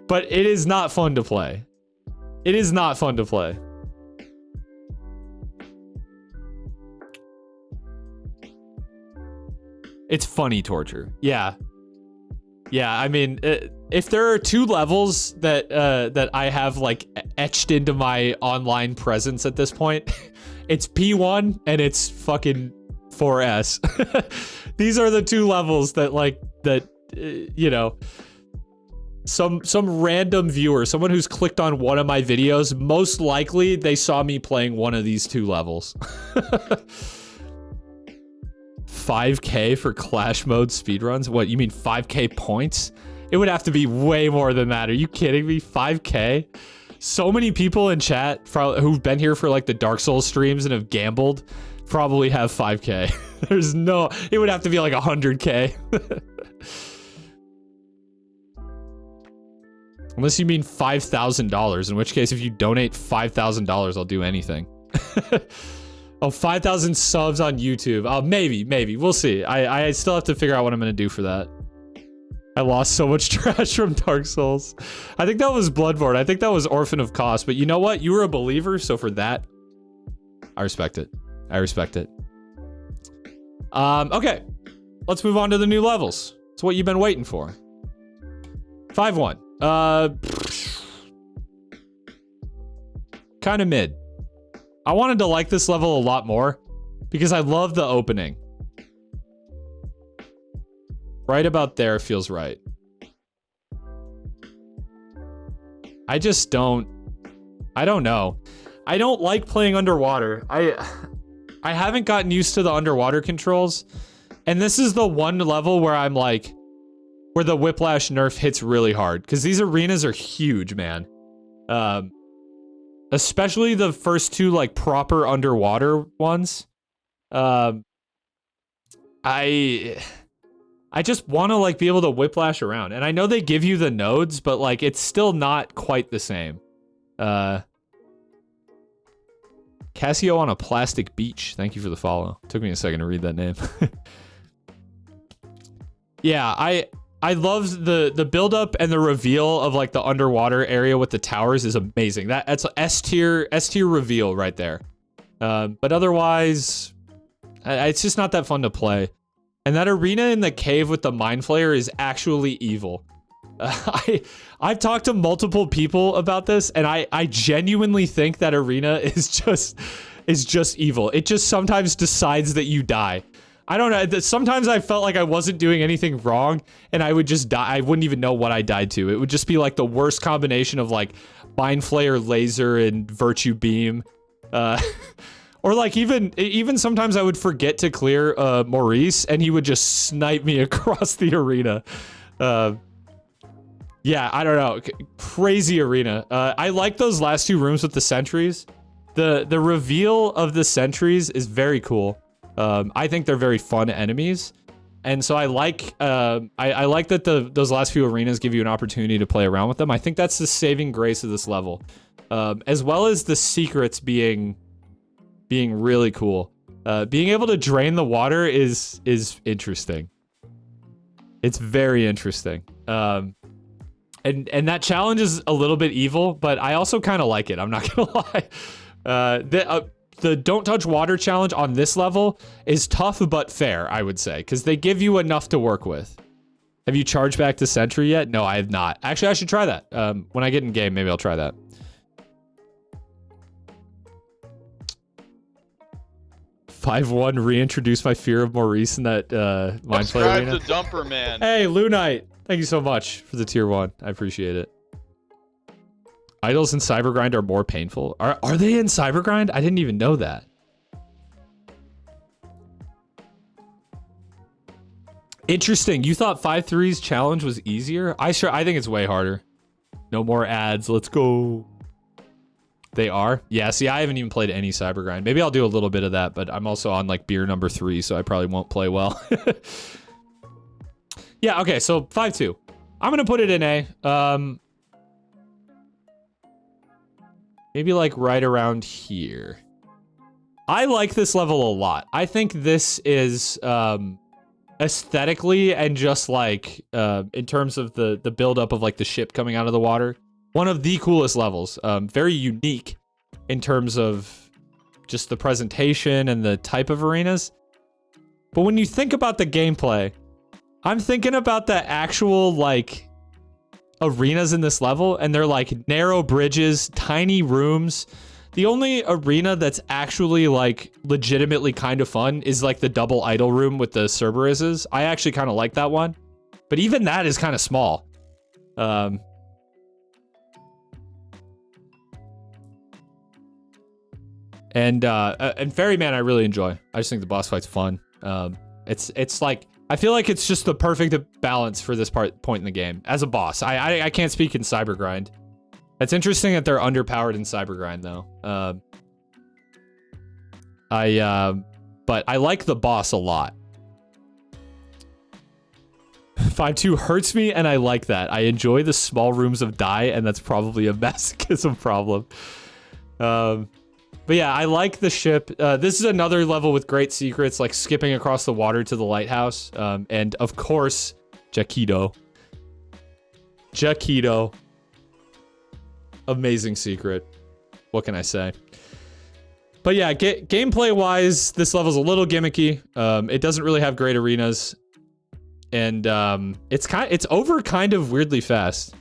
But it is not fun to play. It is not fun to play. It's funny torture. Yeah. Yeah, I mean, if there are two levels that I have, like, etched into my online presence at this point, it's P1 and it's fucking 4S. These are the two levels that, like, some random viewer, someone who's clicked on one of my videos, most likely they saw me playing one of these two levels. 5K for Clash mode speedruns? What, you mean 5K points? It would have to be way more than that. Are you kidding me? 5K? So many people in chat who've been here for, like, the Dark Souls streams and have gambled probably have 5K. There's no, it would have to be like 100K. Unless you mean $5,000, in which case if you donate $5,000, I'll do anything. Oh, 5,000 subs on YouTube. Oh, maybe. We'll see. I still have to figure out what I'm going to do for that. I lost so much trash from Dark Souls. I think that was Bloodborne. I think that was Orphan of Cost. But you know what? You were a believer, so for that, I respect it. I respect it. Okay. Let's move on to the new levels. It's what you've been waiting for. 5-1. Kind of mid. I wanted to like this level a lot more because I love the opening. Right about there feels right. I just don't... I don't know. I don't like playing underwater. I haven't gotten used to the underwater controls. And this is the one level where I'm like... where the whiplash nerf hits really hard. Because these arenas are huge, man. Especially the first two, like, proper underwater ones. I just want to, like, be able to whiplash around. And I know they give you the nodes, but, like, it's still not quite the same. Casio on a plastic beach. Thank you for the follow. Took me a second to read that name. Yeah, I love the build-up and the reveal of, like, the underwater area with the towers is amazing. That's S tier reveal right there. But otherwise, it's just not that fun to play. And that arena in the cave with the Mind Flayer is actually evil. I've talked to multiple people about this, and I genuinely think that arena is just evil. It just sometimes decides that you die. I don't know. Sometimes I felt like I wasn't doing anything wrong, and I would just die. I wouldn't even know what I died to. It would just be like the worst combination of, like, Mind Flayer, laser, and Virtue Beam. Or, like, even sometimes I would forget to clear Maurice, and he would just snipe me across the arena. Yeah, I don't know. Crazy arena. I like those last two rooms with the sentries. The reveal of the sentries is very cool. I think they're very fun enemies, and so I like that those last few arenas give you an opportunity to play around with them. I think that's the saving grace of this level, as well as the secrets being really cool. Being able to drain the water is interesting. It's very interesting. And that challenge is a little bit evil, but I also kind of like it. I'm not gonna lie. The don't touch water challenge on this level is tough but fair, I would say, because they give you enough to work with. Have you charged back to Sentry yet? No, I have not. Actually, I should try that. When I get in game, maybe I'll try that. 5-1, reintroduce my fear of Maurice in that mind play arena. Subscribe to Dumper Man. Hey, Lunite, thank you so much for the tier 1. I appreciate it. Idols in Cybergrind are more painful. Are they in Cybergrind? I didn't even know that. Interesting. You thought 5-3's challenge was easier? I think it's way harder. No more ads. Let's go. They are? Yeah, see, I haven't even played any Cybergrind. Maybe I'll do a little bit of that, but I'm also on like beer number 3, so I probably won't play well. Yeah, okay, so 5-2. I'm gonna put it in A. Maybe like right around here. I like this level a lot. I think this is aesthetically and just like in terms of the buildup of like the ship coming out of the water, one of the coolest levels. Very unique in terms of just the presentation and the type of arenas. But when you think about the gameplay, I'm thinking about the actual like arenas in this level, and they're like narrow bridges, tiny rooms. The only arena that's actually like legitimately kind of fun is like the double idol room with the Cerberuses. I actually kind of like that one, but even that is kind of small. And Ferryman I really enjoy. I just think the boss fight's fun. It's like, I feel like it's just the perfect balance for this point in the game as a boss. I can't speak in Cybergrind. It's interesting that they're underpowered in Cybergrind though. But I like the boss a lot. 5-2 hurts me, and I like that. I enjoy the small rooms of die, and that's probably a masochism problem. But yeah, I like the ship. This is another level with great secrets, like skipping across the water to the lighthouse. And of course, Jaquito. Amazing secret. What can I say? But yeah, gameplay-wise, this level's a little gimmicky. It doesn't really have great arenas. And it's over kind of weirdly fast.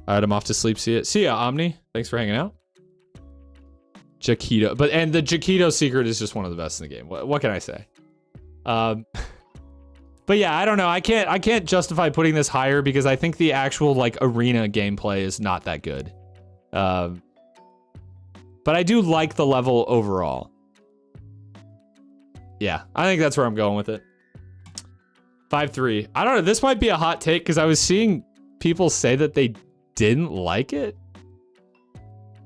All right, I'm off to sleep. See ya, Omni. Thanks for hanging out. Jaquito, and the Jaquito secret is just one of the best in the game. What can I say? But yeah, I don't know. I can't justify putting this higher because I think the actual like arena gameplay is not that good. But I do like the level overall. Yeah, I think that's where I'm going with it. 5-3. I don't know. This might be a hot take because I was seeing people say that they didn't like it.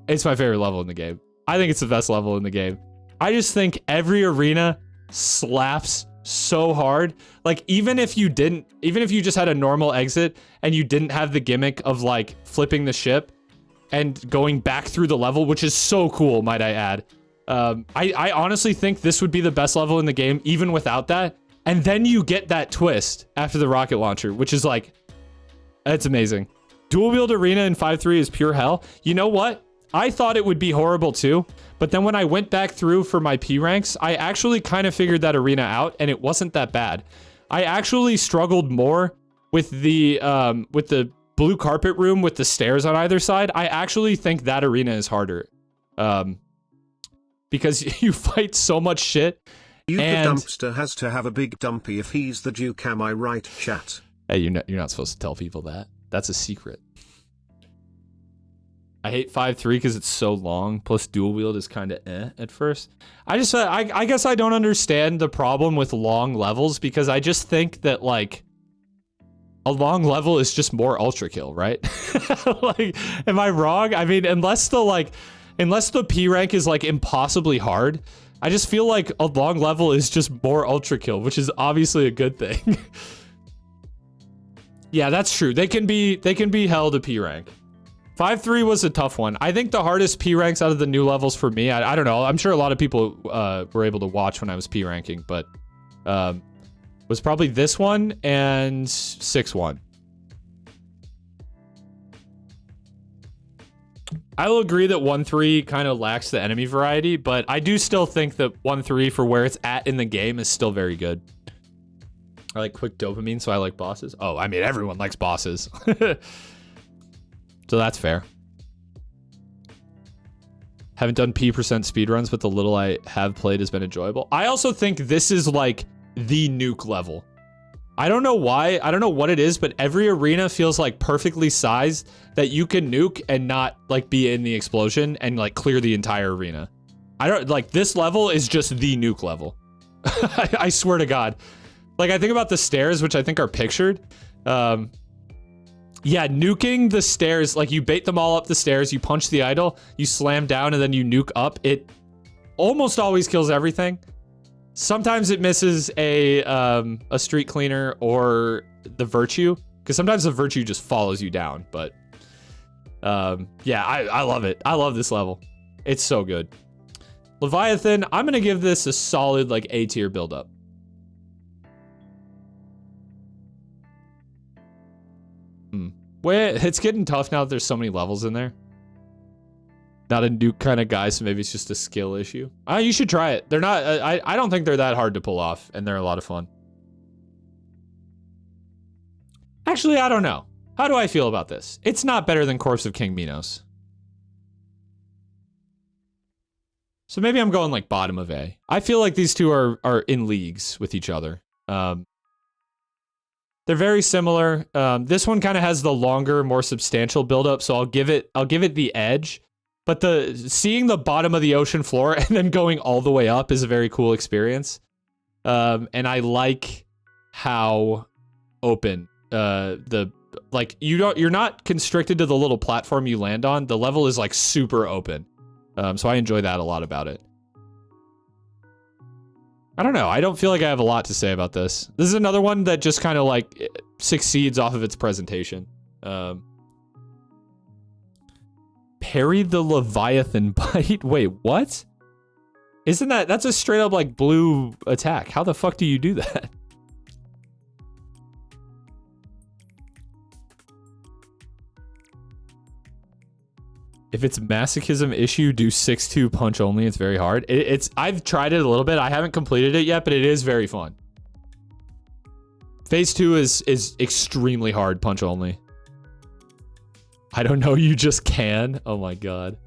It's my favorite level in the game. I think it's the best level in the game. I just think every arena slaps so hard. Like even if you just had a normal exit and you didn't have the gimmick of like flipping the ship and going back through the level, which is so cool, might I add. I honestly think this would be the best level in the game, even without that. And then you get that twist after the rocket launcher, which is like, it's amazing. Dual wield arena in 5-3 is pure hell. You know what? I thought it would be horrible too, but then when I went back through for my P ranks, I actually kind of figured that arena out, and it wasn't that bad. I actually struggled more with the blue carpet room with the stairs on either side. I actually think that arena is harder, because you fight so much shit. The dumpster has to have a big dumpy if he's the Duke. Am I right, chat? Hey, you're not supposed to tell people that. That's a secret. I hate 5-3 because it's so long. Plus, dual wield is kind of at first. I guess I don't understand the problem with long levels because I just think that like a long level is just more Ultrakill, right? Like, am I wrong? I mean, unless the P rank is like impossibly hard, I just feel like a long level is just more Ultrakill, which is obviously a good thing. Yeah, that's true. They can be held a P rank. 5-3 was a tough one. I think the hardest P ranks out of the new levels for me, I don't know. I'm sure a lot of people were able to watch when I was P ranking, but was probably this one and 6-1. I will agree that 1-3 kind of lacks the enemy variety, but I do still think that 1-3 for where it's at in the game is still very good. I like quick dopamine, so I like bosses. Oh, I mean, everyone likes bosses. So that's fair. Haven't done P% speedruns, but the little I have played has been enjoyable. I also think this is like the nuke level. I don't know why, I don't know what it is, but every arena feels like perfectly sized that you can nuke and not like be in the explosion and like clear the entire arena. I don't, like, this level is just the nuke level. I swear to God. Like, I think about the stairs, which I think are pictured. Yeah, nuking the stairs, like you bait them all up the stairs, you punch the idol, you slam down, and then you nuke up. It almost always kills everything. Sometimes it misses a street cleaner or the virtue, because sometimes the virtue just follows you down. But yeah, I love it. I love this level. It's so good. Leviathan, I'm gonna give this a solid like A tier buildup. Well, it's getting tough now that there's so many levels in there. Not a nuke kind of guy, so maybe it's just a skill issue. You should try it. They're not, I don't think they're that hard to pull off, and they're a lot of fun. Actually, I don't know. How do I feel about this? It's not better than Corpse of King Minos. So maybe I'm going like bottom of A. I feel like these two are in leagues with each other. They're very similar. This one kind of has the longer, more substantial buildup, so I'll give it the edge. But seeing the bottom of the ocean floor and then going all the way up is a very cool experience. And I like how open you're not constricted to the little platform you land on. The level is like super open. So I enjoy that a lot about it. I don't know. I don't feel like I have a lot to say about this. This is another one that just kind of like succeeds off of its presentation. Parry the Leviathan bite. Wait, what? Isn't that's a straight up like blue attack? How the fuck do you do that? If it's masochism issue, do 6-2 punch only. It's very hard. I've tried it a little bit. I haven't completed it yet, but it is very fun. Phase 2 is extremely hard punch only. I don't know, you just can. Oh my God.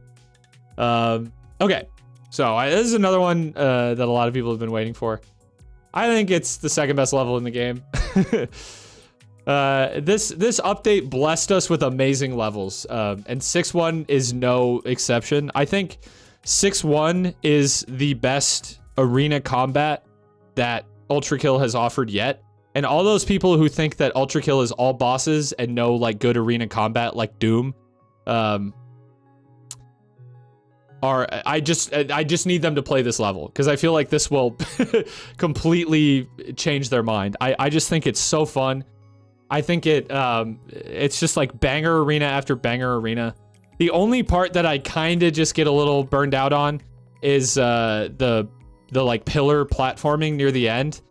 Okay, so this is another one that a lot of people have been waiting for. I think it's the second best level in the game. This update blessed us with amazing levels, and 6-1 is no exception. I think 6-1 is the best arena combat that Ultrakill has offered yet. And all those people who think that Ultrakill is all bosses and no like good arena combat like Doom, I just need them to play this level because I feel like this will completely change their mind. I just think it's so fun. I think it's just like banger arena after banger arena. The only part that I kind of just get a little burned out on is the like pillar platforming near the end.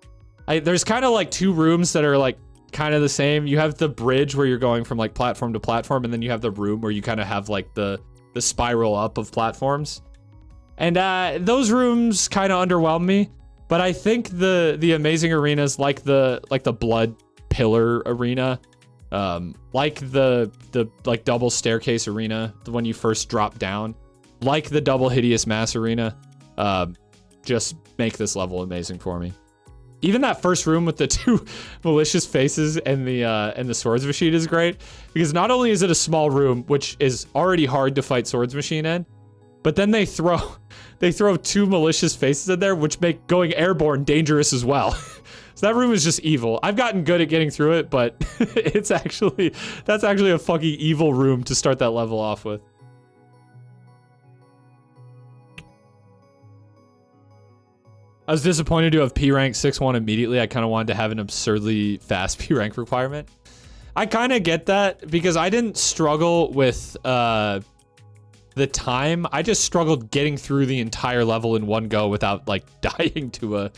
There's kind of like two rooms that are like kind of the same. You have the bridge where you're going from like platform to platform, and then you have the room where you kind of have like the spiral up of platforms. And those rooms kind of underwhelm me, but I think the amazing arenas like the blood pillar arena, like the like double staircase arena, the one you first drop down, like the double hideous mass arena, just make this level amazing for me. Even that first room with the two malicious faces and the swords machine is great, because not only is it a small room, which is already hard to fight swords machine in, but then they throw two malicious faces in there, which make going airborne dangerous as well. So that room is just evil. I've gotten good at getting through it, but that's actually a fucking evil room to start that level off with. I was disappointed to have P rank 6-1 immediately. I kind of wanted to have an absurdly fast P rank requirement. I kind of get that because I didn't struggle with the time. I just struggled getting through the entire level in one go without like dying to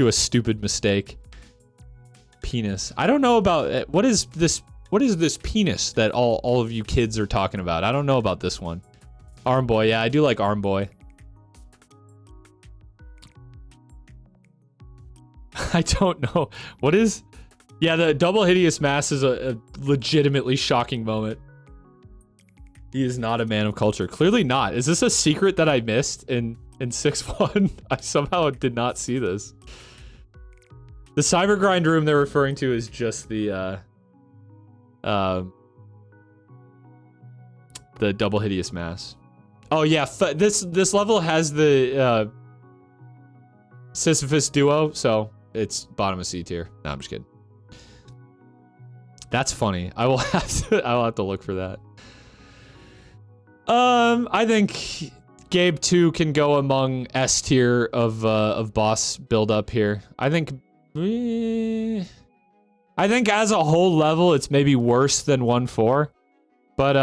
a stupid mistake. Penis. I don't know about what is this penis that all of you kids are talking about? I don't know about this one. Arm Boy. Yeah, I do like Arm Boy. I don't know. What is Yeah, the double hideous mass is a legitimately shocking moment. He is not a man of culture. Clearly not. Is this a secret that I missed in 6-1? I somehow did not see this. The cyber grind room they're referring to is just the double hideous mass. Oh yeah, this level has the Sisyphus duo, so it's bottom of C tier. No, I'm just kidding. That's funny. I will have to look for that. I think Gabe 2 can go among S tier of boss build up here. I think as a whole level it's maybe worse than 1-4, but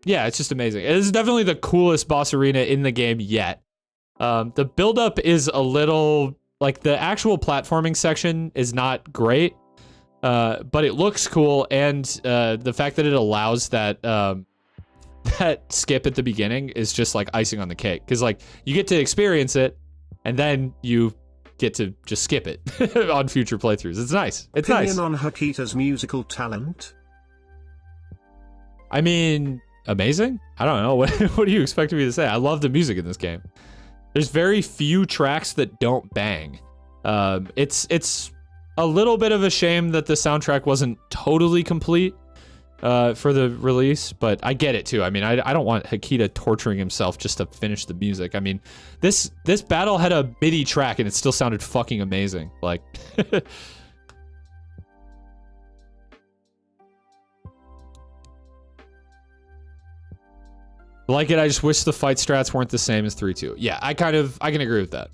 yeah, it's just amazing. It is definitely the coolest boss arena in the game yet. The build up is a little like the actual platforming section is not great, but it looks cool, and the fact that it allows that that skip at the beginning is just like icing on the cake, because like you get to experience it and then you get to just skip it on future playthroughs. It's nice. It's nice. Opinion on Hakita's musical talent? I mean, amazing. I don't know. What do you expect me to say? I love the music in this game. There's very few tracks that don't bang. It's a little bit of a shame that the soundtrack wasn't totally complete for the release, but I get it too. I mean, I don't want Hakita torturing himself just to finish the music. I mean, this battle had a MIDI track and it still sounded fucking amazing. Like, like it. I just wish the fight strats weren't the same as 3-2. Yeah, I can agree with that.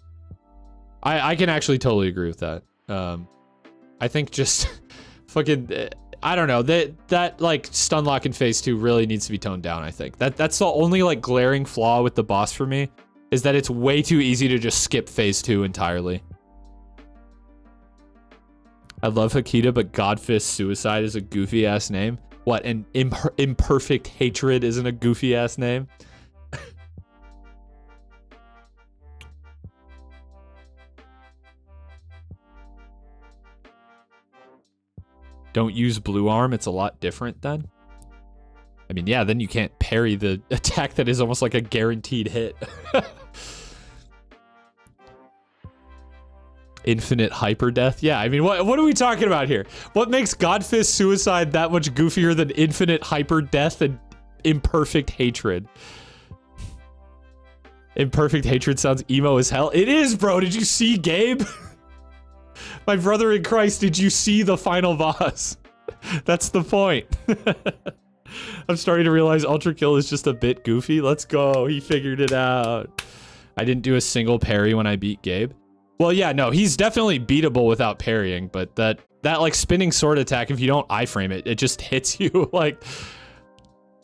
I can actually totally agree with that. I think just fucking. I don't know, that like stun lock in phase 2 really needs to be toned down. I think that's the only like glaring flaw with the boss for me, is that it's way too easy to just skip phase 2 entirely. I love Hakita, but Godfist Suicide is a goofy ass name. What, an imperfect hatred isn't a goofy ass name? Don't use blue arm, it's a lot different then? I mean, yeah, then you can't parry the attack that is almost like a guaranteed hit. Infinite hyper death? Yeah, I mean, what are we talking about here? What makes Godfist Suicide that much goofier than infinite hyper death and imperfect hatred? Imperfect hatred sounds emo as hell. It is, bro. Did you see Gabe? My brother in Christ, did you see the final boss? That's the point. I'm starting to realize Ultrakill is just a bit goofy. Let's go. He figured it out. I didn't do a single parry when I beat Gabe. Well, yeah, no, he's definitely beatable without parrying, but that like spinning sword attack, if you don't iframe it, it just hits you like